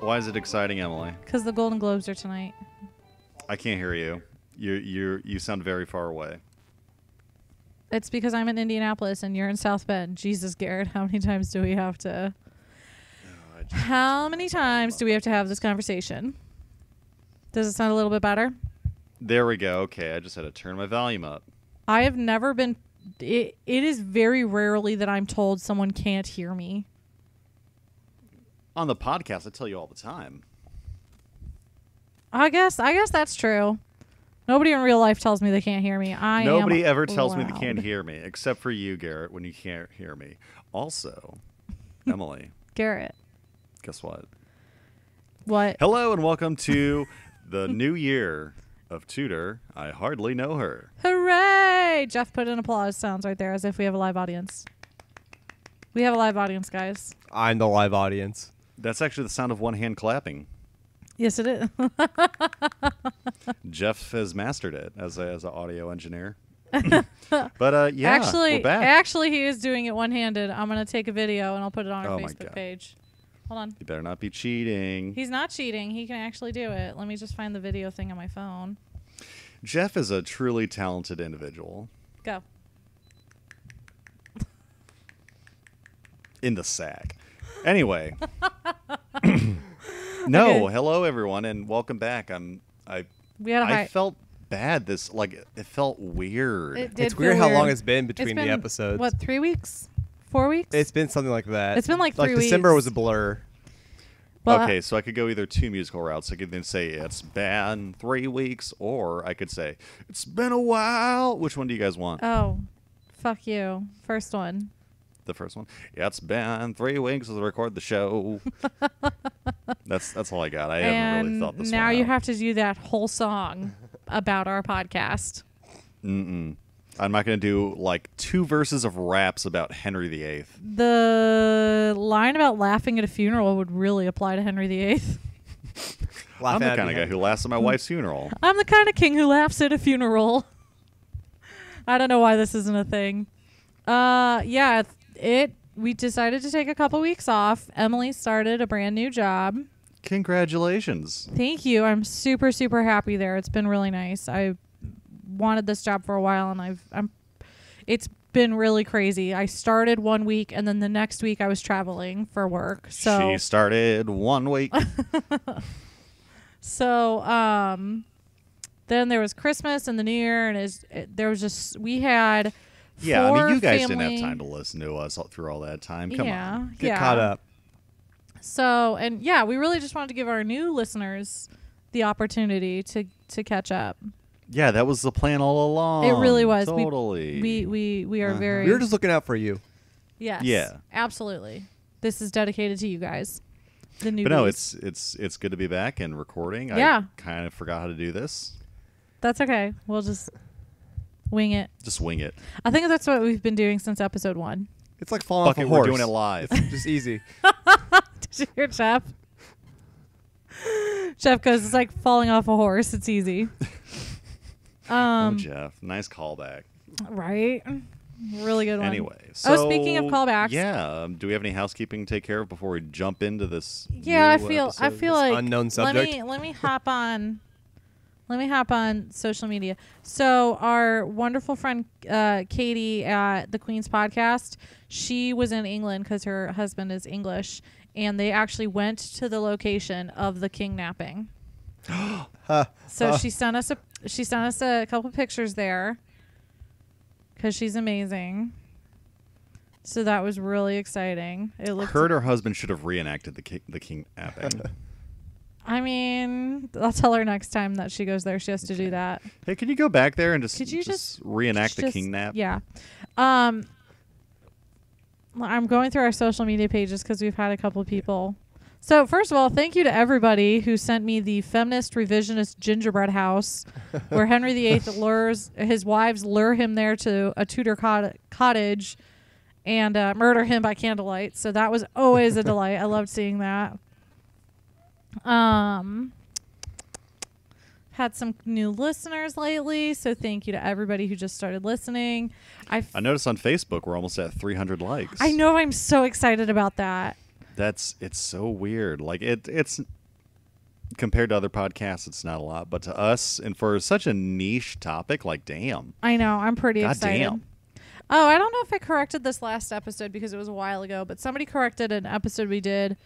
Why is it exciting, Emily? Because the Golden Globes are tonight. I can't hear you. You sound very far away. It's because I'm in Indianapolis and you're in South Bend. Jesus, Garrett, how many times do we have to... How many times do we have to have this conversation? Does it sound a little bit better? There we go. Okay, I just had to turn my volume up. I have never been... It is very rarely that I'm told someone can't hear me. On the podcast, I tell you all the time. I guess that's true. Nobody in real life tells me they can't hear me. Nobody ever tells me they loud. can't hear me, except for you, Garrett, when you can't hear me. Also, Emily, Garrett. guess what? What? Hello and welcome to the new year of Tudor. I hardly know her. Hooray! Jeff put in applause sounds right there as if we have a live audience. We have a live audience, guys. I'm the live audience. That's actually the sound of one hand clapping. Yes, it is. Jeff has mastered it as an audio engineer. But yeah, we're back. Actually, he is doing it one-handed. I'm going to take a video and I'll put it on our Oh my Facebook God. page. Hold on. You better not be cheating. He's not cheating. He can actually do it. Let me just find the video thing on my phone. Jeff is a truly talented individual. Go. In the sack. Anyway. No, Okay. hello everyone and welcome back. We had a I felt bad it felt weird. It did It's feel weird how long weird. it's been between It's the been, episodes. What, 3 weeks? 4 weeks? It's been something like that. It's been like 3 December weeks. was a blur. Well, Okay, so I could go either two musical routes. I could then say it's been 3 weeks, or I could say it's been a while. Which one do you guys want? Oh, fuck you. First one. The first one? Yeah, it's been 3 weeks since I recorded the show. That's all I got. I haven't really thought this now one you out. have to do that whole song about our podcast. Mm-mm. I'm not going to do like 2 verses of raps about Henry VIII. The line about laughing at a funeral would really apply to Henry VIII. I'm the kind of guy who laughs at my wife's funeral. I'm the kind of king who laughs at a funeral. I don't know why this isn't a thing. Yeah, we decided to take a couple weeks off. Emily started a brand new job. Congratulations. Thank you. I'm super, super happy there. It's been really nice. I wanted this job for a while, and it's been really crazy. I started 1 week, and then the next week I was traveling for work. So She started 1 week. So, then there was Christmas and the New Year, and we had Yeah, I mean, 4 you guys didn't family- have time to listen to us through all that time. Come on. Get caught up. So, and yeah, we really just wanted to give our new listeners the opportunity to catch up. Yeah, that was the plan all along. It really was. Totally. We are very... We were just looking out for you. Yes. Yeah. Absolutely. This is dedicated to you guys. The newbies. But no, it's good to be back and recording. Yeah. I kind of forgot how to do this. That's okay. We'll just wing it. Just wing it. I think that's what we've been doing since episode 1. It's like falling Fuck off a it, horse. we're doing it live. Just easy. Did you hear Jeff? Jeff goes, it's like falling off a horse. It's easy. Oh, Jeff. Nice callback. Right? Really good one. Anyway, so... Oh, speaking of callbacks. Yeah. Do we have any housekeeping to take care of before we jump into this Yeah, new I episode? feel like unknown subject. Let me hop on. Let me hop on social media. So our wonderful friend Katie at the Queen's Podcast, she was in England because her husband is English, and they actually went to the location of the kidnapping. So she sent us a couple pictures there because she's amazing. So that was really exciting. It looked. Her husband should have reenacted the kidnapping. I mean, I'll tell her next time that she goes there. She has to do that. Hey, can you go back there and Could you just reenact the kidnap? Yeah. I'm going through our social media pages because we've had a couple of people. So first of all, thank you to everybody who sent me the feminist revisionist gingerbread house where Henry VIII his wives lure him there to a Tudor cottage and murder him by candlelight. So that was always a delight. I loved seeing that. Had some new listeners lately, so thank you to everybody who just started listening. I noticed on Facebook we're almost at 300 likes. I know, I'm so excited about that. It's so weird. Like it's compared to other podcasts, it's not a lot. But to us, and for such a niche topic, like, damn. I know. I'm pretty God excited. damn. Oh, I don't know if I corrected this last episode because it was a while ago, but somebody corrected an episode we did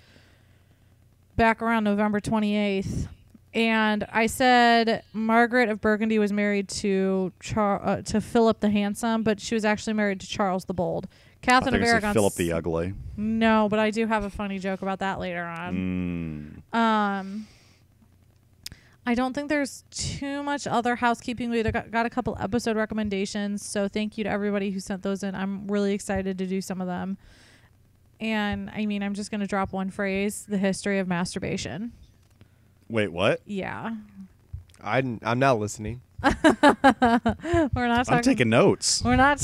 back around November 28th. And I said Margaret of Burgundy was married to Philip the Handsome, but she was actually married to Charles the Bold. Catherine of Aragon. Philip the Ugly. No, but I do have a funny joke about that later on. I don't think there's too much other housekeeping. We got a couple episode recommendations, so thank you to everybody who sent those in. I'm really excited to do some of them. And I mean, I'm just going to drop one phrase: the history of masturbation. Wait, what? Yeah. I'm not listening. We're not talking. I'm taking notes. We're not.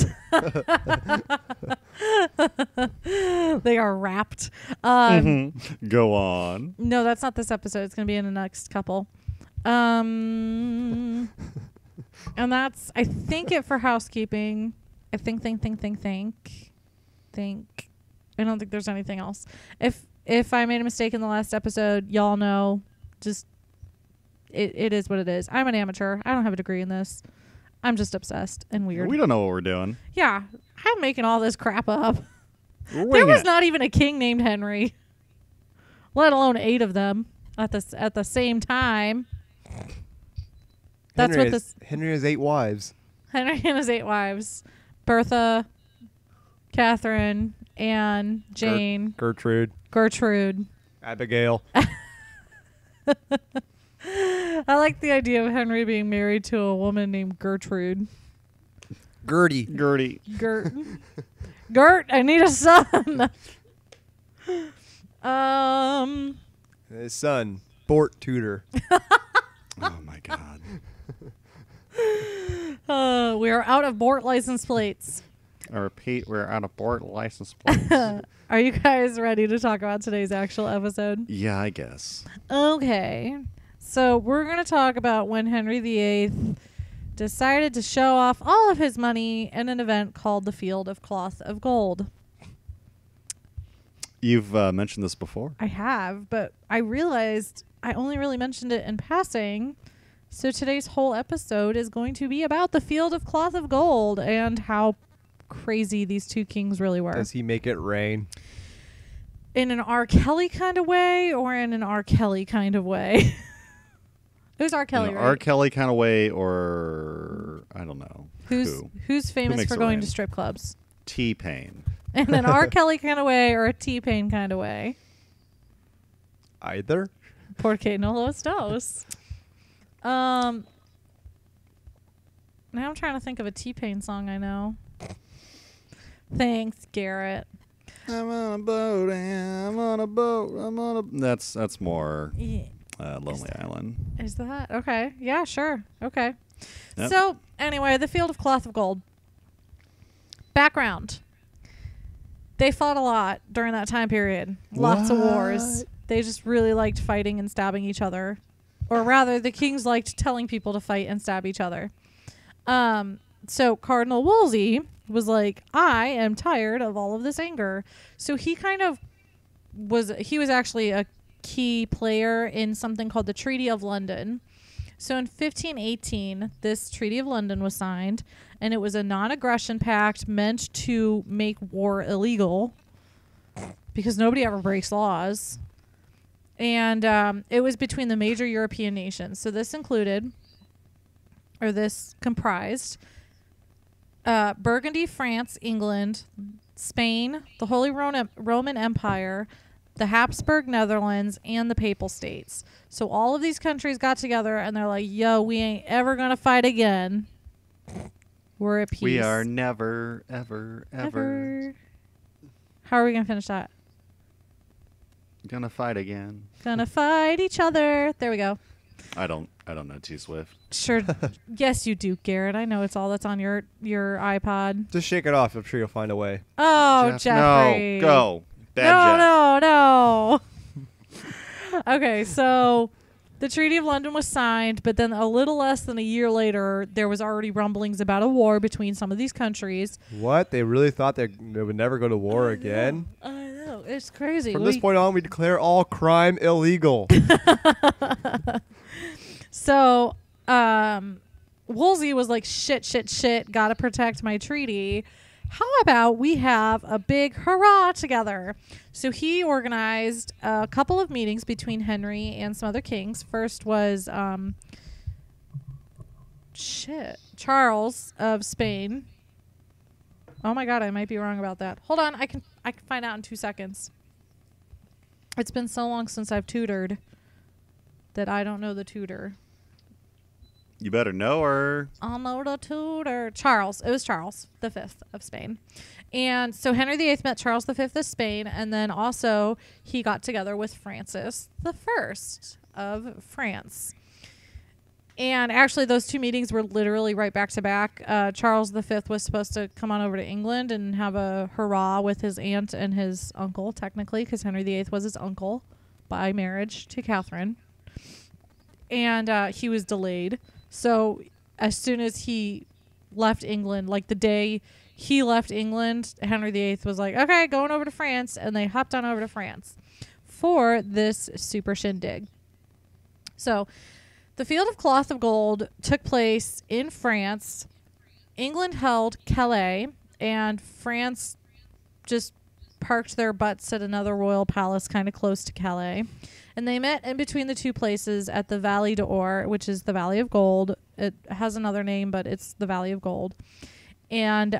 They are wrapped. Go on. No, that's not this episode. It's going to be in the next couple. And that's, I think, it for housekeeping. I think. I don't think there's anything else. If I made a mistake in the last episode, y'all know. Just it is what it is. I'm an amateur. I don't have a degree in this. I'm just obsessed and weird. We don't know what we're doing. Yeah, I'm making all this crap up. There Wing was it. not even a king named Henry, let alone 8 of them at the same time. That's what this Henry has 8 wives. Henry and his 8 wives: Bertha, Catherine, Anne, Jane, Gertrude. Abigail. I like the idea of Henry being married to a woman named Gertrude. Gertie. Gert, I need a son. His son, Bort Tudor. Oh, my God. We are out of Bort license plates. I repeat, we're out of board license plates. Are you guys ready to talk about today's actual episode? Yeah, I guess. Okay. So we're going to talk about when Henry VIII decided to show off all of his money in an event called the Field of Cloth of Gold. You've mentioned this before. I have, but I realized I only really mentioned it in passing. So today's whole episode is going to be about the Field of Cloth of Gold and how crazy these 2 kings really were. Does he make it rain? In an R. Kelly kind of way or in an R. Kelly kind of way? It was R. Kelly, In right? R. Kelly kind of way, or I don't know. Who's famous makes for it going rain? to strip clubs? T-Pain. In an R. Kelly kind of way or a T-Pain kind of way? Either. Porque no los dos. Now I'm trying to think of a T-Pain song I know. Thanks, Garrett. I'm on a boat, I'm on a boat, I'm on a... That's more Yeah. Lonely Island. Is that? Okay. Yeah, sure. Okay. Yep. So, anyway, the Field of Cloth of Gold. Background. They fought a lot during that time period. Lots of wars. They just really liked fighting and stabbing each other. Or rather, the kings liked telling people to fight and stab each other. So Cardinal Wolsey was like, I am tired of all of this anger. So he was actually a key player in something called the Treaty of London. So in 1518, this Treaty of London was signed, and it was a non-aggression pact meant to make war illegal because nobody ever breaks laws. And it was between the major European nations. So this comprised Burgundy, France, England, Spain, the Holy Roman Empire, the Habsburg Netherlands, and the Papal States. So all of these countries got together and they're like, yo, we ain't ever going to fight again. We're at peace. We are never, ever, ever How are we going to finish that? gonna fight again. Gonna fight each other. There we go. I don't know T Swift. Sure. Yes, you do, Garrett. I know it's all that's on your iPod. Just shake it off. I'm sure you'll find a way. Oh, Jeff, Jeffrey. No, go. Bad Jeff. No. Okay, so the Treaty of London was signed, but then a little less than a year later, there was already rumblings about a war between some of these countries. What? They really thought they would never go to war again? I know. It's crazy. From this point on, we declare all crime illegal. So, Wolsey was like, shit, gotta protect my treaty. How about we have a big hurrah together? So he organized a couple of meetings between Henry and some other kings. First was Charles of Spain. Oh my God, I might be wrong about that. Hold on, I can find out in 2 seconds. It's been so long since I've tutored that I don't know the tutor. You better know her. I'll know the tutor. Charles. It was Charles V of Spain. And so Henry VIII met Charles V of Spain, and then also he got together with Francis I of France. And actually, those two meetings were literally right back to back. Charles V was supposed to come on over to England and have a hurrah with his aunt and his uncle, technically, because Henry VIII was his uncle by marriage to Catherine. And he was delayed. So as soon as he left England, like the day he left England, Henry VIII was like, okay, going over to France. And they hopped on over to France for this super shindig. So the Field of Cloth of Gold took place in France. England held Calais, and France just parked their butts at another royal palace kind of close to Calais. And they met in between the two places at the Valley d'Or, which is the Valley of Gold. It has another name, but it's the Valley of Gold. And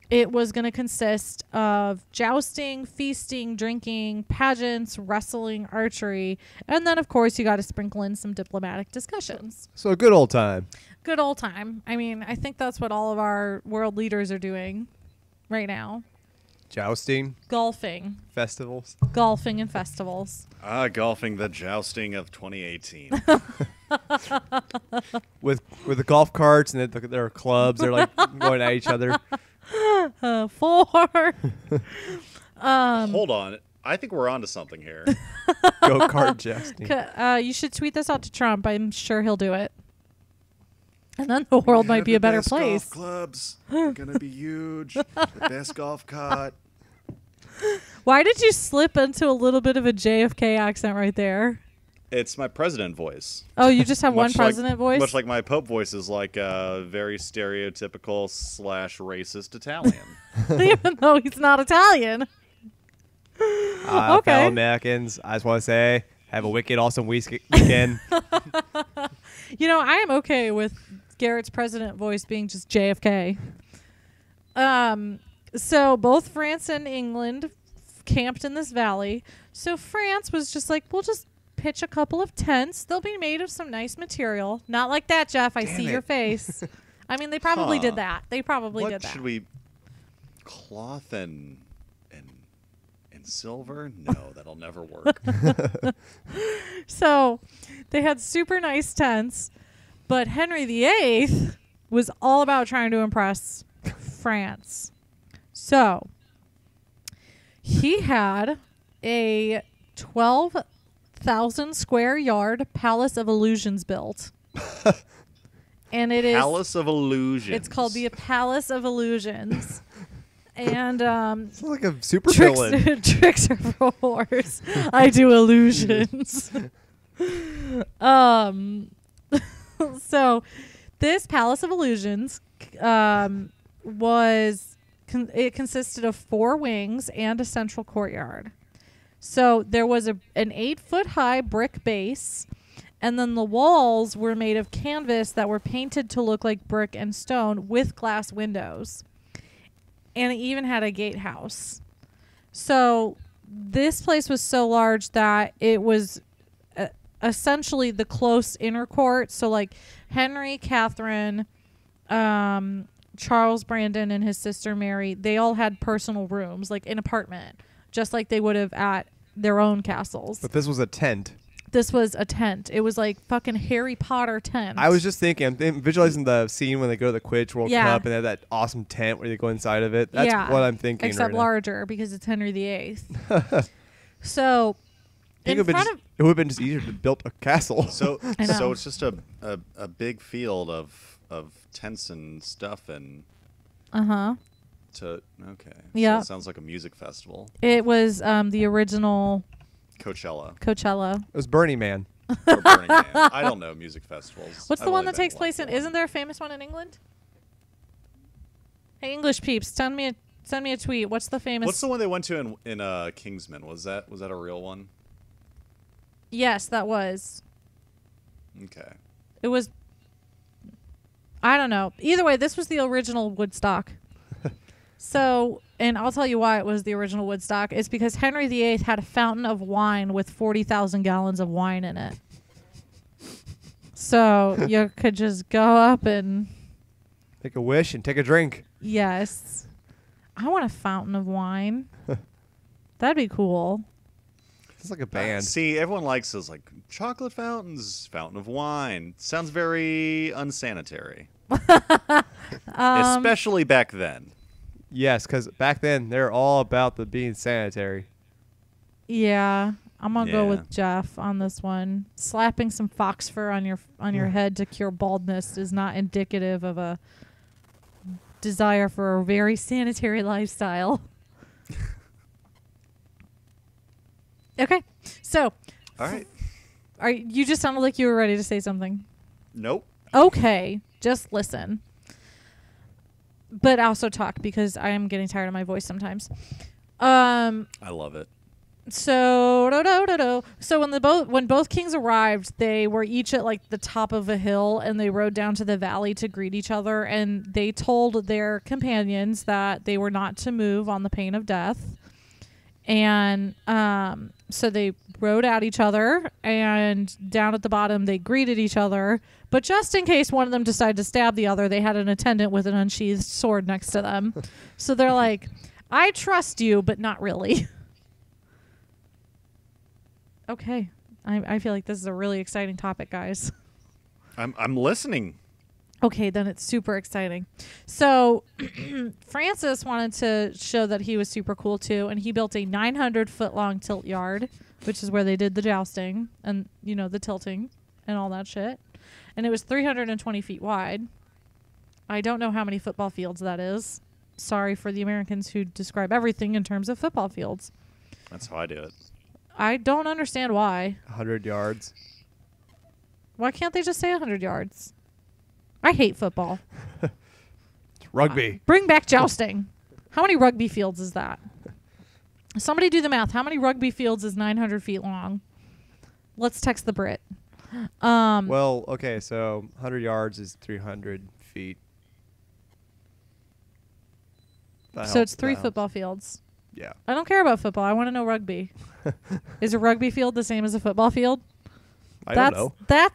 it was going to consist of jousting, feasting, drinking, pageants, wrestling, archery. And then, of course, you got to sprinkle in some diplomatic discussions. So a good old time. Good old time. I mean, I think that's what all of our world leaders are doing right now. Jousting. Golfing. Festivals. Golfing and festivals. Golfing, the jousting of 2018. With the golf carts and their clubs, they're like going at each other. 4. Hold on. I think we're onto something here. Go-kart jousting. You should tweet this out to Trump. I'm sure he'll do it. And then the world might be a better place. Golf clubs gonna be huge. The best golf cart. Why did you slip into a little bit of a JFK accent right there? It's my president voice. Oh, you just have one Much president voice? Much like my Pope voice is like a very stereotypical / racist Italian. Even though he's not Italian. Okay. Fellow Americans, I just want to say, have a wicked awesome weekend. You know, I am okay with Garrett's president voice being just JFK. So both France and England camped in this valley. So France was just like, we'll just pitch a couple of tents. They'll be made of some nice material. Not like that, Jeff. I see your face. I mean, they probably did that. They probably did that. What should we... Cloth and silver? No, that'll never work. So they had super nice tents, but Henry VIII was all about trying to impress France. So he had a 12,000 square yard Palace of Illusions built. And it is Palace of Illusions. It's called the Palace of Illusions. And It's like a super villain. tricks are for whores. I do illusions. So this Palace of Illusions it consisted of 4 wings and a central courtyard. So there was an 8-foot high brick base, and then the walls were made of canvas that were painted to look like brick and stone with glass windows. And it even had a gatehouse. So this place was so large that it was essentially the close inner court. So like Henry, Catherine, Charles Brandon, and his sister Mary, they all had personal rooms, like an apartment, just like they would have at their own castles. But this was a tent. This was a tent. It was like fucking Harry Potter tent. I was just thinking, I'm visualizing the scene when they go to the Quidditch World Cup and they have that awesome tent where they go inside of it. That's what I'm thinking. Except right larger because it's Henry VIII. So it would have been just easier to build a castle. So it's just a big field of tents and stuff and Okay. Yeah. So it sounds like a music festival. It was the original Coachella. Coachella. It was Burning Man. Or Burning Man. I don't know music festivals. What's the I've one only that been takes to, place in? one. Isn't there a famous one in England? Hey, English peeps, send me a tweet. What's the famous? What's the one they went to in Kingsman? Was that a real one? Yes, that was. Okay. It was. I don't know. Either way, this was the original Woodstock. So, and I'll tell you why it was the original Woodstock. It's because Henry VIII had a fountain of wine with 40,000 gallons of wine in it. So you could just go up and Make a wish and take a drink. yes, I want a fountain of wine. That'd be cool. It's like a band. See, everyone likes those like chocolate fountains, fountain of wine. Sounds very unsanitary. Especially back then. Yes, because back then they're all about the being sanitary. Yeah, I'm gonna go Yeah. with Jeff on this one. Slapping some fox fur on your head to cure baldness is not indicative of a desire for a very sanitary lifestyle. Okay, so All right. you just sounded like you were ready to say something. Nope. Okay, just listen. But also talk because I am getting tired of my voice sometimes. I love it. So when both kings arrived, they were each at like the top of a hill, and they rode down to the valley to greet each other, and they told their companions that they were not to move on the pain of death. And so they rode at each other, and down at the bottom they greeted each other. But just in case one of them decided to stab the other, they had an attendant with an unsheathed sword next to them. So they're like, I trust you, but not really. Okay. I feel like this is a really exciting topic, guys. I'm listening. Okay, then it's super exciting. So Francis wanted to show that he was super cool too, and he built a 900-foot-long tilt yard, which is where they did the jousting and, the tilting and all that shit. And it was 320 feet wide. I don't know how many football fields that is. Sorry for the Americans who describe everything in terms of football fields. That's how I do it. I don't understand why. 100 yards. Why can't they just say 100 yards? I hate football. It's rugby. Bring back jousting. How many rugby fields is that? Somebody do the math. How many rugby fields is 900 feet long? Let's text the Brit. Well, okay, so 100 yards is 300 feet. So it's 3 football fields. Yeah. I don't care about football. I want to know rugby. Is a rugby field the same as a football field? I don't know.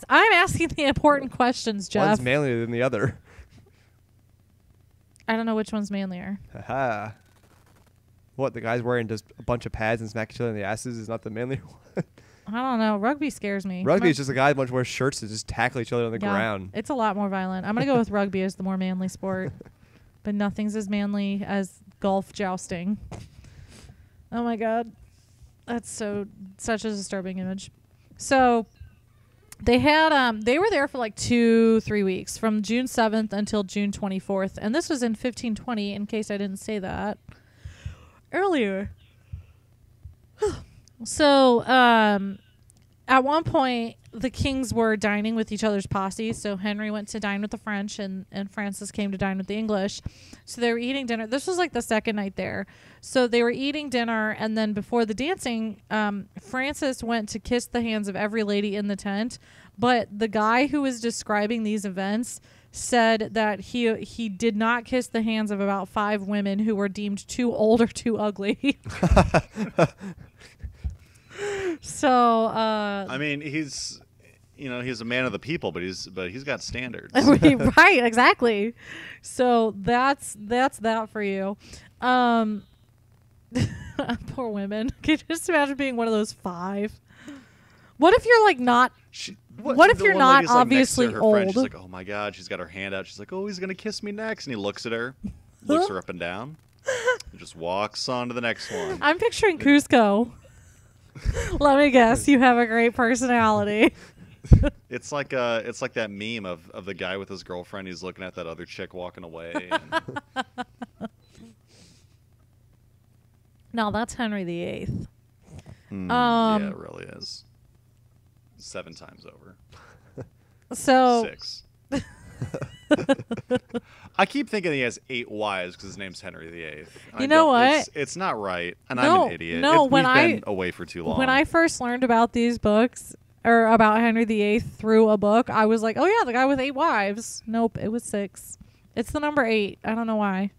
I'm asking the important questions, Jeff. One's manlier than the other. I don't know which one's manlier. Haha. What, the guy's wearing just a bunch of pads and smack each other in the asses is not the manly one? I don't know. Rugby scares me. Rugby is just a guy that wears shirts to just tackle each other on the Yeah, ground. It's a lot more violent. I'm going to go with rugby as the more manly sport. But nothing's as manly as golf jousting. Oh my God. That's such a disturbing image. So they were there for like 2-3 weeks, from June 7th until June 24th. And this was in 1520, in case I didn't say that earlier. So, at one point, the kings were dining with each other's posses. So Henry went to dine with the French, and Francis came to dine with the English. So they were eating dinner. This was like the second night there. So they were eating dinner, and then before the dancing, Francis went to kiss the hands of every lady in the tent. But the guy who was describing these events said that he did not kiss the hands of about 5 women who were deemed too old or too ugly. So I mean, he's a man of the people, but he's got standards. Right, exactly. So that's that for you. Poor women. Can you just imagine being one of those 5? What if you're like not what if you're not obviously like, old? Friend, she's like, oh my God, she's got her hand out. She's like, oh, he's gonna kiss me next, and he looks at her, looks her up and down, and just walks on to the next one. I'm picturing Cusco. Let me guess, you have a great personality. It's like that meme of the guy with his girlfriend. He's looking at that other chick walking away. And No, that's Henry VIII. Yeah, it really is. 7 times over. So 6. I keep thinking he has 8 wives because his name's Henry VIII. You know what? It's not right, and No, I'm an idiot. no, We've been away for too long. When I first learned about these books, or about Henry VIII through a book, I was like, oh yeah, the guy with 8 wives. Nope, it was 6. It's the number 8. I don't know why.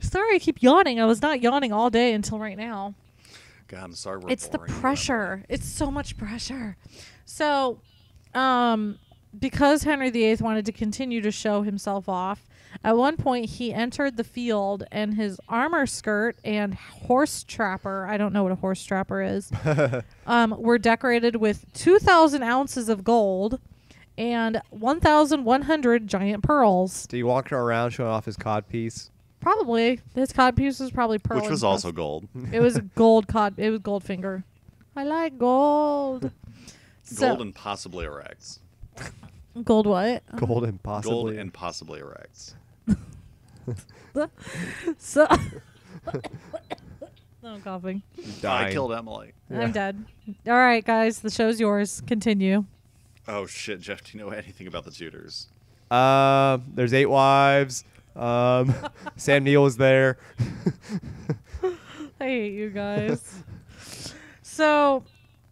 Sorry, I keep yawning. I was not yawning all day until right now. God, I'm sorry. It's the pressure. It's so much pressure. So, because Henry VIII wanted to continue to show himself off, at one point he entered the field and his armor skirt and horse trapper, I don't know what a horse trapper is, were decorated with 2,000 ounces of gold and 1,100 giant pearls. Did he walk around showing off his codpiece? Probably. His codpiece was probably pearl. Which was also gold. It was gold cod. It was Goldfinger. I like gold. Gold and possibly erects. Gold what? Gold and possibly. Gold and possibly erects. So. I'm coughing. I killed Emily. Yeah. I'm dead. All right, guys. The show's yours. Continue. Oh, shit. Jeff, do you know anything about the Tudors? There's 8 wives. Sam Neill was there. I hate you guys. So,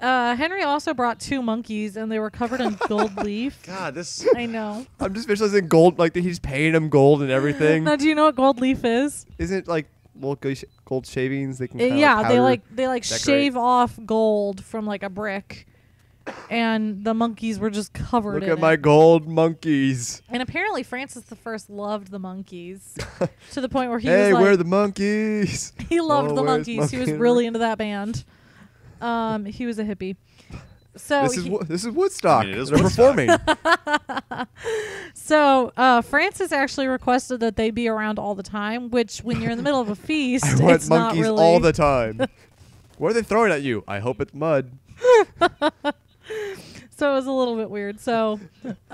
Henry also brought 2 monkeys, and they were covered in gold leaf. God, this... I know. I'm just visualizing gold, like he's paying him gold and everything. Now, do you know what gold leaf is? Isn't it like little gold shavings? They can they shave off gold from like a brick. And the monkeys were just covered in it. Look at my gold monkeys. And apparently Francis I loved the monkeys to the point where he was like... Hey, where are the monkeys? He loved the monkeys. He was really into that band. He was a hippie. So this is Woodstock. I mean, it is They're performing. So Francis actually requested that they be around all the time, which when you're in the middle of a feast, I want it's not monkeys really... all the time. What are they throwing at you? I hope it's mud. So it was a little bit weird. So here's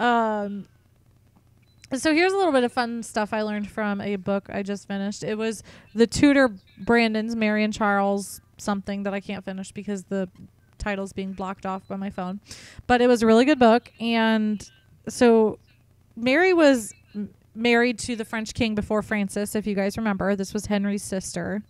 a little bit of fun stuff I learned from a book I just finished. It was the Tudor Brandons, Mary and Charles something that I can't finish because the title's being blocked off by my phone. But it was a really good book. And so Mary was married to the French king before Francis, if you guys remember. This was Henry's sister.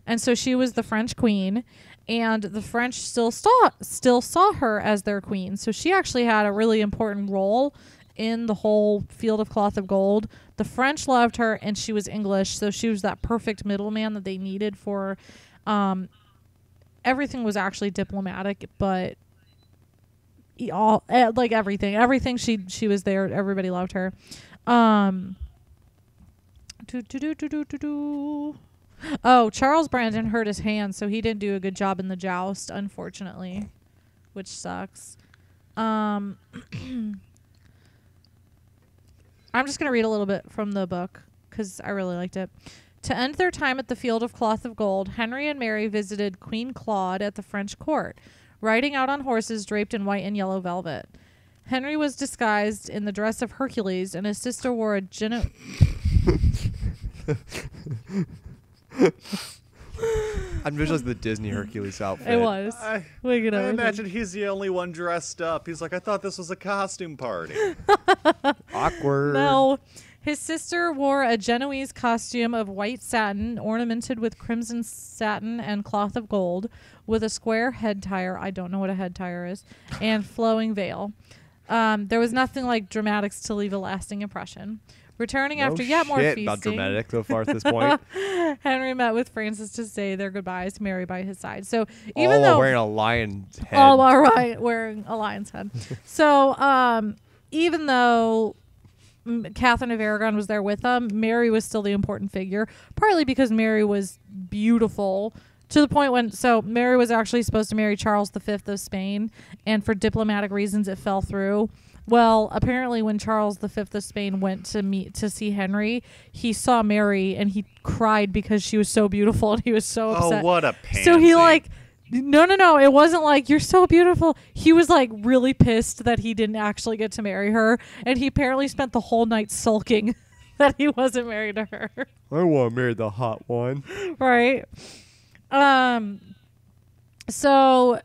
And so she was the French queen. And the French still saw her as their queen. So she actually had a really important role in the whole field of cloth of gold. The French loved her, and she was English. So she was that perfect middleman that they needed for... everything was actually diplomatic, but everything she was there. Everybody loved her. Oh, Charles Brandon hurt his hand, so he didn't do a good job in the joust, unfortunately, which sucks. I'm just going to read a little bit from the book because I really liked it. To end their time at the Field of Cloth of Gold, Henry and Mary visited Queen Claude at the French court, riding out on horses draped in white and yellow velvet. Henry was disguised in the dress of Hercules, and his sister wore a I'm visualizing the Disney Hercules outfit. It was. I imagine he's the only one dressed up. He's like, I thought this was a costume party. Awkward. No. His sister wore a Genoese costume of white satin, ornamented with crimson satin and cloth of gold, with a square head tire. I don't know what a head tire is. And flowing veil. There was nothing like dramatics to leave a lasting impression. Returning after yet more feasting. Not dramatic so far at this point. Henry met with Francis to say their goodbyes to Mary by his side. So even though wearing a lion's head. All right, wearing a lion's head. So even though Catherine of Aragon was there with them, Mary was still the important figure, partly because Mary was beautiful to the point when, so Mary was actually supposed to marry Charles V of Spain, and for diplomatic reasons it fell through. Well, apparently when Charles V of Spain went to see Henry, he saw Mary and he cried because she was so beautiful and he was so upset. Oh, what a pansy. So he no, it wasn't like, you're so beautiful. He was like really pissed that he didn't actually get to marry her, and he apparently spent the whole night sulking that he wasn't married to her. I want to marry the hot one. Right. So,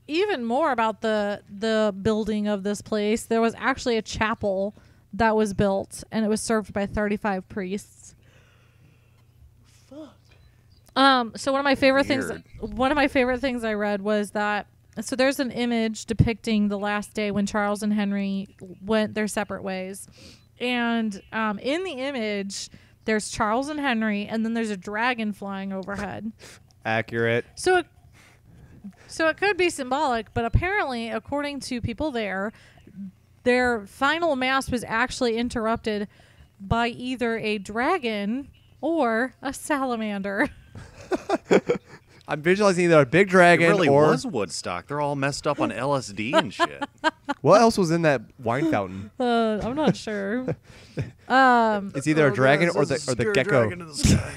even more about the building of this place. There was actually a chapel that was built, and it was served by 35 priests. So one of my favorite things I read was that, so there's an image depicting the last day when Charles and Henry went their separate ways. And in the image, there's Charles and Henry, and then there's a dragon flying overhead. Accurate. So it could be symbolic, but apparently, according to people there, their final mass was actually interrupted by either a dragon or a salamander. I'm visualizing either a big dragon it really or... was Woodstock. They're all messed up on LSD and shit. What else was in that wine fountain? I'm not sure. It's either a dragon or the gecko. Dragon in the sky.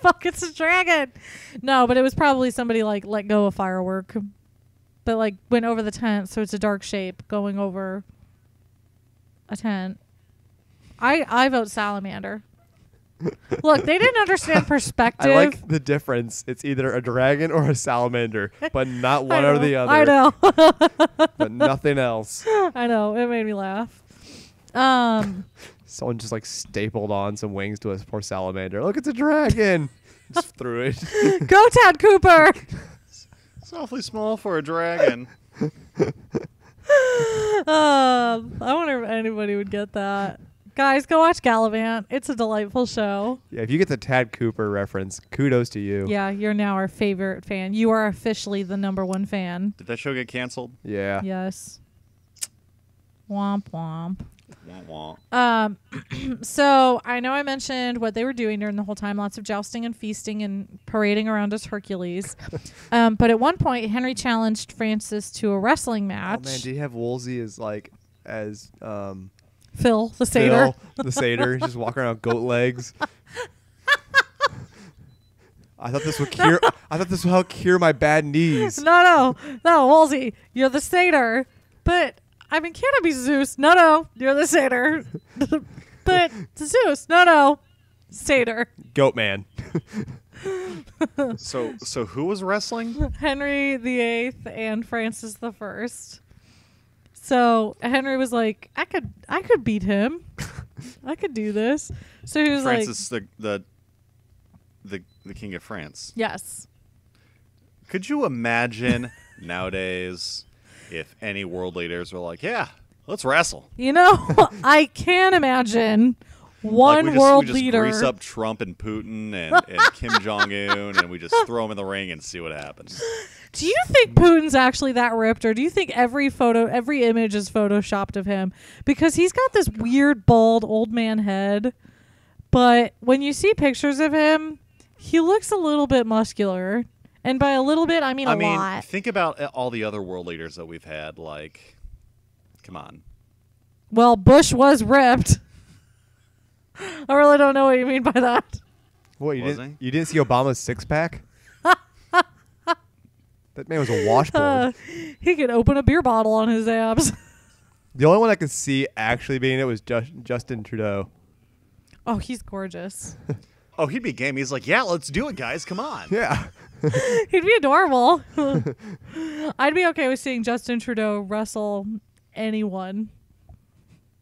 Fuck, it's a dragon. No, but it was probably somebody like let go of firework, but like went over the tent, so it's a dark shape going over a tent. I vote salamander. Look, they didn't understand perspective. I like the difference. It's either a dragon or a salamander, but not one or the other. I know. But nothing else. I know. It made me laugh. Someone just like stapled on some wings to a poor salamander. Look, it's a dragon. Just threw it. Go, Tad Cooper. It's awfully small for a dragon. I wonder if anybody would get that. Guys, go watch Gallivant. It's a delightful show. Yeah, if you get the Tad Cooper reference, kudos to you. Yeah, you're now our favorite fan. You are officially the #1 fan. Did that show get canceled? Yeah. Yes. Womp womp. Wah, wah. So I know I mentioned what they were doing during the whole time. Lots of jousting and feasting and parading around as Hercules. But at one point, Henry challenged Francis to a wrestling match. Oh man, do you have Wolsey as Phil, the satyr. Phil, the satyr, just walking around goat legs. I thought this would cure. I thought this would help cure my bad knees. No, Wolsey, you're the satyr. But I mean, can't it be Zeus? No, you're the satyr. But Zeus, no, satyr. Goat man. So who was wrestling? Henry VIII and Francis I. So Henry was like, I could beat him. I could do this. So he was Francis, the King of France. Yes. Could you imagine nowadays if any world leaders were like, yeah, let's wrestle? You know, I can imagine one world leader. We just grease up Trump and Putin and Kim Jong-un, and we just throw them in the ring and see what happens. Do you think Putin's actually that ripped, or do you think every image is photoshopped of him? Because he's got this weird, bald, old man head. But when you see pictures of him, he looks a little bit muscular. And by a little bit, I mean a lot. Think about all the other world leaders that we've had. Like, come on. Well, Bush was ripped. I really don't know what you mean by that. What, you didn't see Obama's six-pack? That man was a washboard. He could open a beer bottle on his abs. The only one I could see actually being it was Justin Trudeau. Oh, he's gorgeous. Oh, he'd be game. He's like, yeah, let's do it, guys. Come on. Yeah. He'd be adorable. I'd be okay with seeing Justin Trudeau wrestle anyone.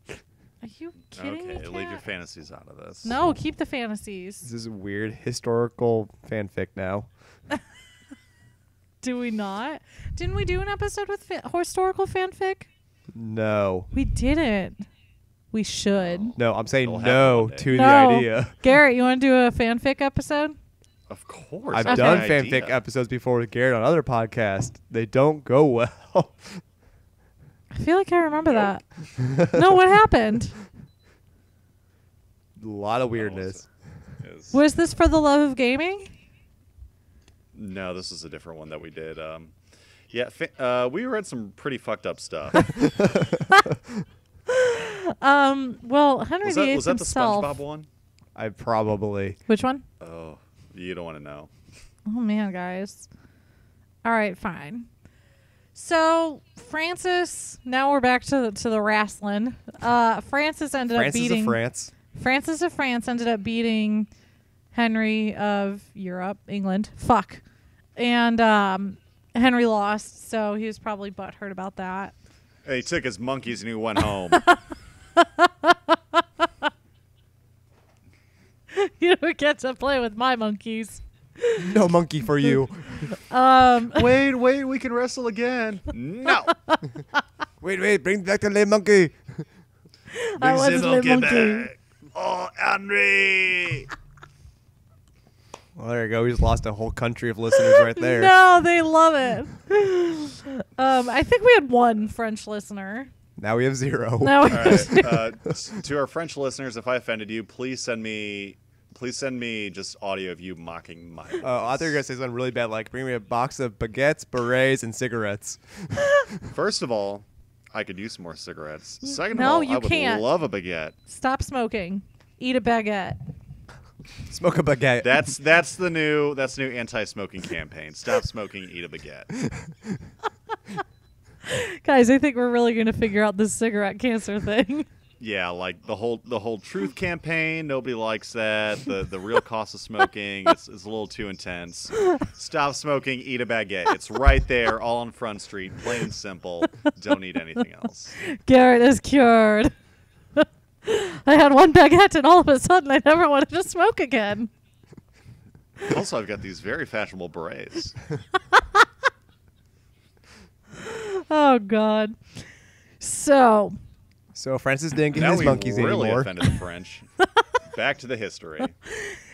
Are you kidding me, Okay, Kat? leave your fantasies out of this. No, keep the fantasies. This is weird historical fanfic now. Do we not? Didn't we do an episode with historical fanfic? No. We didn't. We should. No, I'm saying It'll no happen one day. to No. the idea. Garrett, you want to do a fanfic episode? Of course. I've that's done my fanfic idea. episodes before with Garrett on other podcasts. They don't go well. I feel like I remember that. No, what happened? A lot of weirdness. Was this for the love of gaming? No, this is a different one that we did. We read some pretty fucked up stuff. Well, Henry VIII was that the himself. SpongeBob one? I probably. Which one? Oh, you don't want to know. Oh man, guys. All right, fine. So Francis, now we're back to the wrestling. Francis ended up beating Francis of France ended up beating Henry of England. Fuck. And Henry lost, so he was probably butthurt about that. He took his monkeys and he went home. You don't get to play with my monkeys. No monkey for you. Wait, we can wrestle again. No. Wait, bring back the little monkey. I want the little monkey. Back. Oh, Henry. Well, there you go. We just lost a whole country of listeners right there. No, they love it. I think we had one French listener. Now we have 0. No. All right. To our French listeners, if I offended you, please send me just audio of you mocking my voice. I thought you were going to say something really bad, like bring me a box of baguettes, berets, and cigarettes. First of all, I could use some more cigarettes. Second No, of all, you I would can't. love a baguette. Stop smoking. Eat a baguette. Smoke a baguette. That's the new anti-smoking campaign. Stop smoking, eat a baguette. Guys, I think we're really going to figure out this cigarette cancer thing. Yeah, like the whole truth campaign. Nobody likes that. The real cost of smoking. It's a little too intense. Stop smoking. Eat a baguette. It's right there, all on Front Street. Plain and simple. Don't need anything else. Garrett is cured. I had one baguette and all of a sudden I never wanted to smoke again. Also, I've got these very fashionable berets. Oh God. So Francis didn't get Now his we monkeys really anymore. offended the French. Back to the history.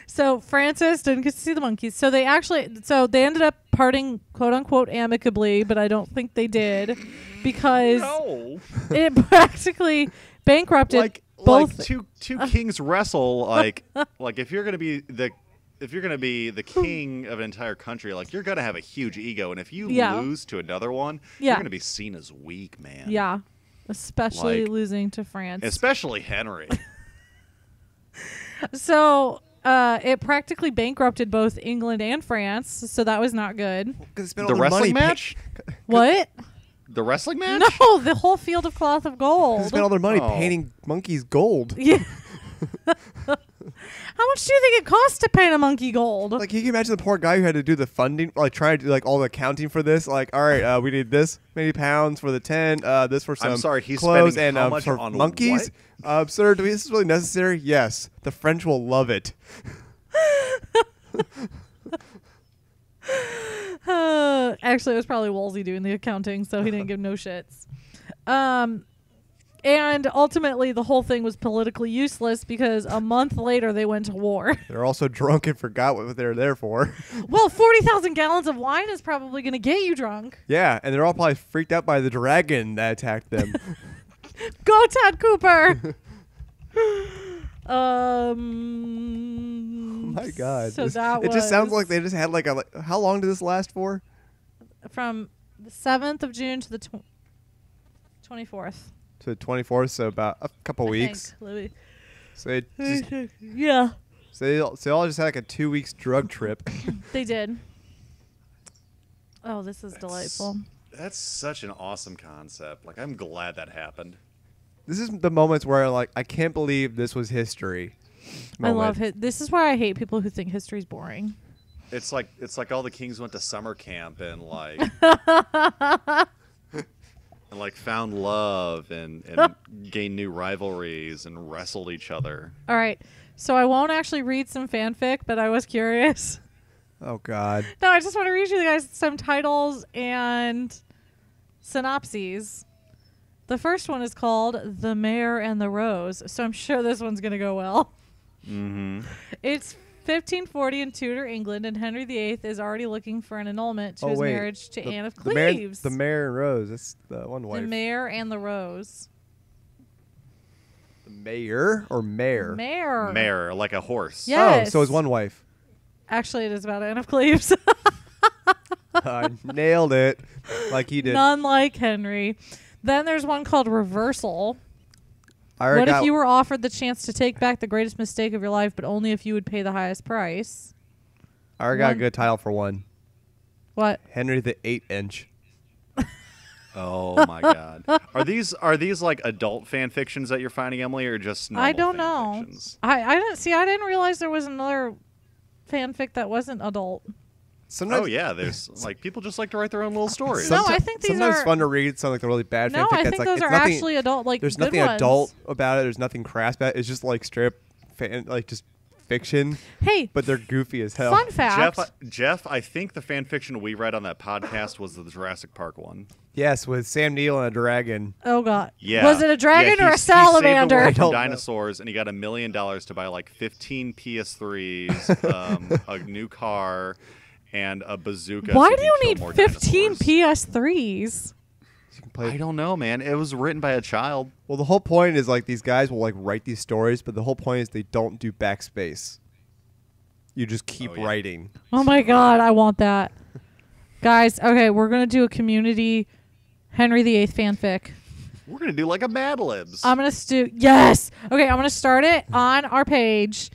So Francis didn't get to see the monkeys. So they ended up parting, quote unquote, amicably, but I don't think they did because it practically bankrupted both. Like two kings wrestle. Like if you're gonna be the king of an entire country, like you're gonna have a huge ego, and if you lose to another one, you're gonna be seen as weak, man. Yeah, especially losing to France, especially Henry. So it practically bankrupted both England and France, so that was not good. The wrestling match? What? The wrestling match? No, the whole field of cloth of gold. They spent all their money painting monkeys gold. Yeah. How much do you think it costs to paint a monkey gold? Like, you can imagine the poor guy who had to do the funding, like trying to do like all the accounting for this. Like, all right, we need this many pounds for the tent, this for some he's clothes, spending and how much for on monkeys. Sir, this is really necessary? Yes. The French will love it. Actually, it was probably Wolsey doing the accounting, so he didn't give no shits. And ultimately, the whole thing was politically useless because a month later they went to war. They're also drunk and forgot what they were there for. Well, 40,000 gallons of wine is probably going to get you drunk. Yeah, and they're all probably freaked out by the dragon that attacked them. Go, Ted Cooper! Oh my God. So it just sounds like they just had like how long did this last for? From the 7th of June to the 24th. To the 24th, so about a couple weeks. So it just, yeah. So they all just had like a 2 weeks drug trip. They did. Oh, this is delightful. That's such an awesome concept. Like, I'm glad that happened. This is the moments where like I can't believe this was history. I love it. This is why I hate people who think history's boring. It's like all the kings went to summer camp and like and like found love and gained new rivalries and wrestled each other. All right. So I won't actually read some fanfic, but I was curious. Oh God. No, I just want to read you guys some titles and synopses. The first one is called The Mayor and the Rose, so I'm sure this one's going to go well. Mm-hmm. It's 1540 in Tudor England, and Henry VIII is already looking for an annulment to his marriage to Anne of Cleves. The Mayor and Rose. That's the one wife. The Mayor and the Rose. The Mayor or Mare? Mare. Mare, like a horse. Yes. Oh, so it's one wife. Actually, it is about Anne of Cleves. I nailed it, like he did. None like Henry. Then there's one called Reversal. What if you were offered the chance to take back the greatest mistake of your life, but only if you would pay the highest price? I already got a good title for one. What? Henry the 8-inch. Oh my god. Are these like adult fan fictions that you're finding, Emily, or just normal I don't fan know. fictions? I didn't realize there was another fanfic that wasn't adult. Sometimes, Oh yeah, there's like people just like to write their own little stories. No, I think these sometimes are- it's fun to read some like the really bad No, fanfic I that's think like those it's are nothing, actually adult. Like there's good nothing ones. adult about it. There's nothing crass about it. It's just like strip fan, like just fiction, Hey, but they're goofy as hell. fun fact. Jeff, I think the fan fiction we read on that podcast was the Jurassic Park one. Yes, with Sam Neill and a dragon. Oh god. Yeah. Was it a dragon or a He saved the salamander? world I from don't know. dinosaurs, and he got $1 million to buy like 15 PS3s, a new car, and a bazooka. Why so do he you could kill need more 15 dinosaurs. PS3s? You can play. I don't know, man. It was written by a child. Well, the whole point is like these guys will like write these stories, but the whole point is they don't do backspace. You just keep Oh, yeah. writing. Oh my god, I want that. Guys, okay, we're going to do a community Henry VIII fanfic. We're gonna do like a Mad Libs. I'm going to yes. Okay, I'm going to start it on our page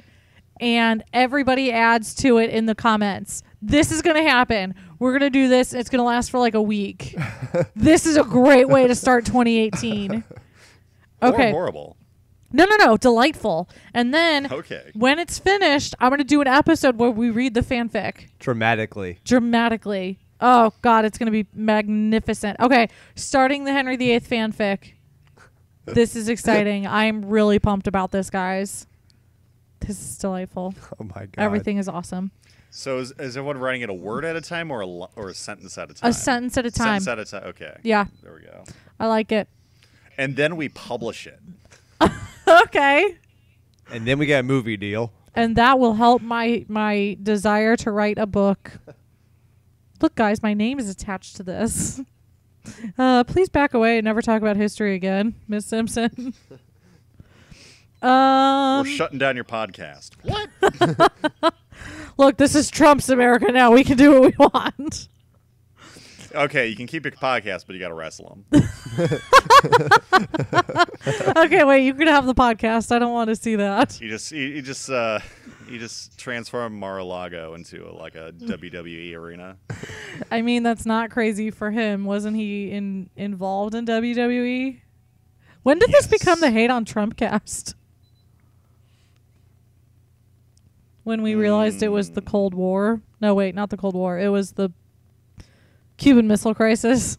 and everybody adds to it in the comments. This is going to happen. We're going to do this. It's going to last for like a week. This is a great way to start 2018. Okay. Or horrible. No. Delightful. And then Okay. when it's finished, I'm going to do an episode where we read the fanfic Dramatically. dramatically. Oh, God, it's going to be magnificent. Okay, starting the Henry VIII fanfic. This is exciting. I'm really pumped about this, guys. This is delightful. Oh my god. Everything is awesome. So is everyone writing it a word at a time or or a sentence at a time? A sentence at a time. Sentence at a time. Okay. Yeah, There we go. I like it. And then we publish it. Okay. And then we get a movie deal. And that will help my desire to write a book. Look, guys, my name is attached to this. Please back away and never talk about history again, Miss Simpson. We're shutting down your podcast. What? Look, this is Trump's America now. We can do what we want. Okay, you can keep your podcast, but you got to wrestle them. Okay, wait, you can have the podcast. I don't want to see that. You just transform Mar-a-Lago into like a WWE arena. I mean, that's not crazy for him. Wasn't he involved in WWE? When did this become the Hate on Trump cast? When we realized it was the Cold War. No, wait, not the Cold War. It was the Cuban Missile Crisis.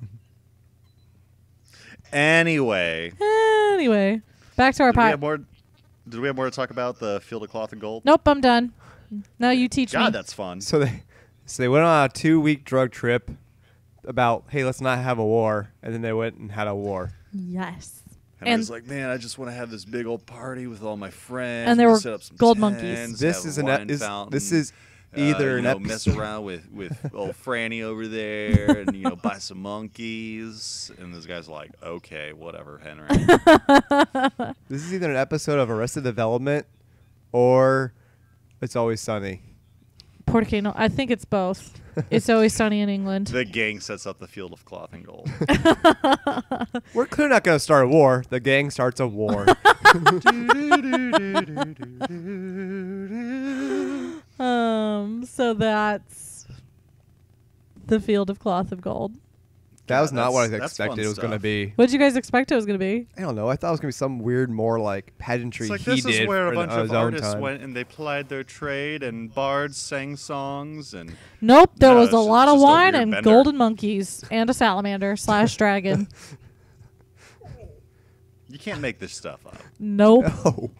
Anyway, back to our did we pot. have more? Did we have more to talk about the Field of Cloth and Gold? Nope, I'm done. Now you teach God, me. that's fun. So they went on a 2-week drug trip about, hey, let's not have a war, and then they went and had a war. Yes. And I was like, man, I just want to have this big old party with all my friends. And there we were set up some gold tents, monkeys. This have is a an wine this fountain, is either an mess episode. around with old Franny over there, and buy some monkeys. And this guy's like, okay, whatever, Henry. This is either an episode of Arrested Development or It's Always Sunny. Porque no, I think it's both. It's Always Sunny in England. The gang sets up the Field of Cloth and Gold. We're clearly not going to start a war. The gang starts a war. So that's the Field of Cloth of Gold. That was not what I that's fun expected it was going to stuff. be. What did you guys expect it was going to be? I don't know. I thought it was going to be some weird, more like pageantry It's like he this did is where a for bunch on of his own artists time. went and they plied their trade, and bards sang songs, and Nope, there No, was it's a just- lot of just a wine weird and bender. golden monkeys and a salamander / dragon. you can't make this stuff up. Nope. Oh.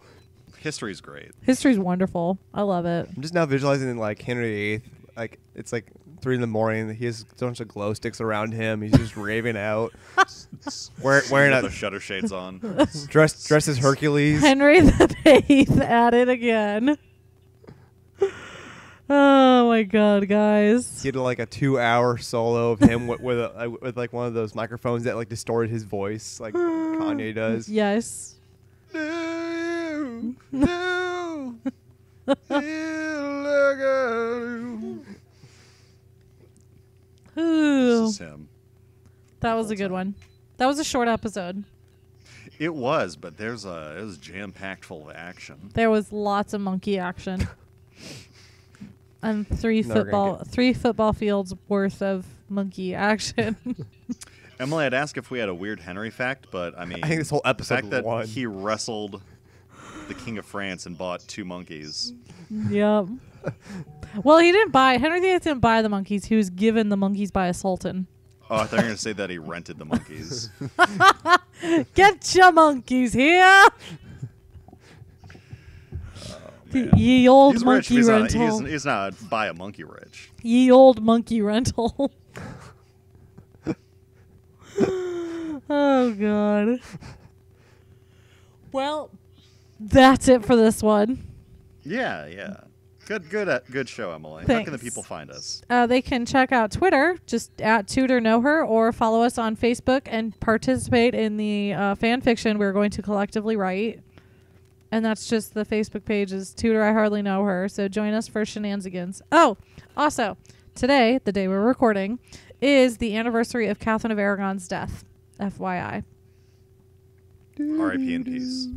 History's great. History's wonderful. I love it. I'm just now visualizing like Henry VIII. Like it's like 3 a.m. He has a bunch of glow sticks around him. He's just raving out, wearing With the a shutter shades on. dressed as Hercules. Henry VIII at it again. Oh my God, guys. He did like a 2-hour solo of him with like one of those microphones that like distorted his voice, like Kanye does. Yes. No. Ooh, This is him. that was a good one. That was a short episode. It was, but it was jam-packed full of action. There was lots of monkey action. And Never gonna three football fields worth of monkey action. Emily, I'd ask if we had a weird Henry fact, but I mean, I think this whole the episode fact that won. he wrestled the King of France and bought 2 monkeys. Yep. Well, Henry VIII didn't buy the monkeys. He was given the monkeys by a sultan. Oh, I thought you were going to say that he rented the monkeys. Get your monkeys here. Man. Ye old He's rich, monkey but rental. he's not buy a monkey rich. Ye old monkey rental. Oh, God. Well, that's it for this one. Yeah. Good show, Emily. How Thanks. can the people find us? They can check out Twitter, just at Tutor Know Her, or follow us on Facebook and participate in the fan fiction we're going to collectively write. And that's just the Facebook page is Tutor I Hardly Know Her. So join us for shenanigans. Oh, also, today, the day we're recording, is the anniversary of Catherine of Aragon's death. FYI. R.I.P. in peace.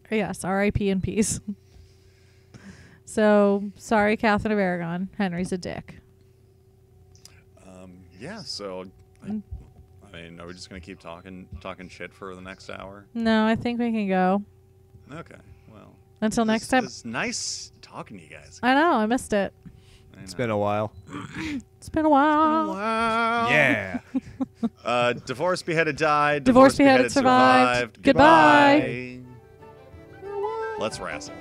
Yes, R.I.P. in peace. So, sorry, Catherine of Aragon. Henry's a dick. Yeah, so, I mean, are we just going to keep talking shit for the next hour? No, I think we can go. Okay, well. Until next time. It's nice talking to you guys. I know, I missed it. It's been a while. It's been a while. Wow. Yeah. Divorced, beheaded, died. Divorced, beheaded, survived. Goodbye. Let's wrestle.